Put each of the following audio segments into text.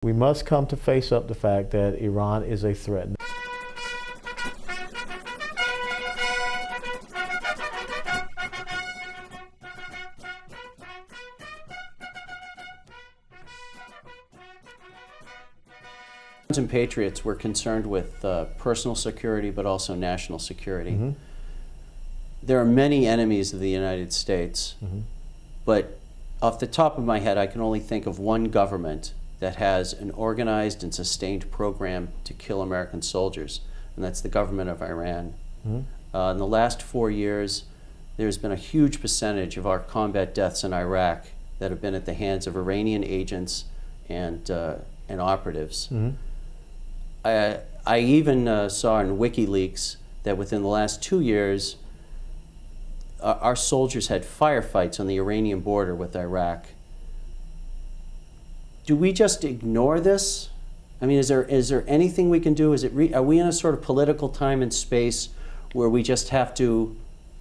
We must come to face up the fact that Iran is a threat. Guns Patriots were concerned with personal security, but also national security. Mm-hmm. There are many enemies of the United States, but off the top of my head, I can only think of one government that has an organized and sustained program to kill American soldiers, and that's the government of Iran. In the last 4 years, there's been a huge percentage of our combat deaths in Iraq that have been at the hands of Iranian agents and operatives. I even saw in WikiLeaks that within the last 2 years, our soldiers had firefights on the Iranian border with Iraq. Do we just ignore this? I mean, is there anything we can do? Are we in a sort of political time and space where we just have to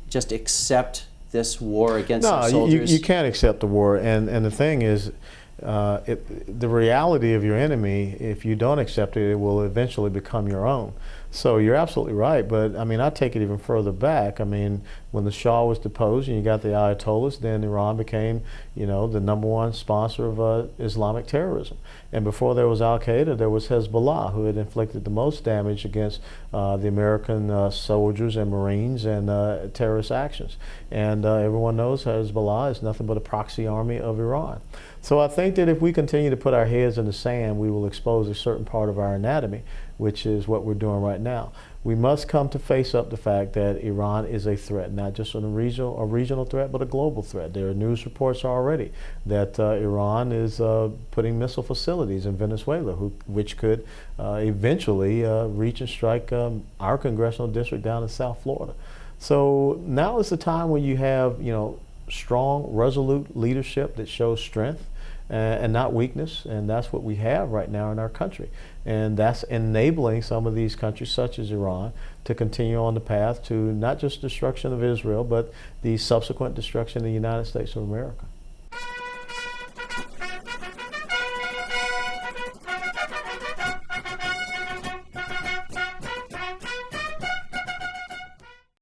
just accept this war against our soldiers? No, you can't accept the war. And the thing is, the reality of your enemy, if you don't accept it, it will eventually become your own. So you're absolutely right, but I mean, I take it even further back. I mean, when the Shah was deposed and you got the Ayatollahs, then Iran became, the #1 sponsor of Islamic terrorism. And before there was Al-Qaeda, there was Hezbollah, who had inflicted the most damage against the American soldiers and Marines and terrorist actions. And everyone knows Hezbollah is nothing but a proxy army of Iran. So I think that if we continue to put our heads in the sand, we will expose a certain part of our anatomy, which is what we're doing right now. We must come to face up the fact that Iran is a threat, not just a regional threat, but a global threat. There are news reports already that Iran is putting missile facilities in Venezuela, which could eventually reach and strike our congressional district down in South Florida. So now is the time when you have, strong, resolute leadership that shows strength and not weakness, and that's what we have right now in our country. And that's enabling some of these countries, such as Iran, to continue on the path to not just destruction of Israel, but the subsequent destruction of the United States of America.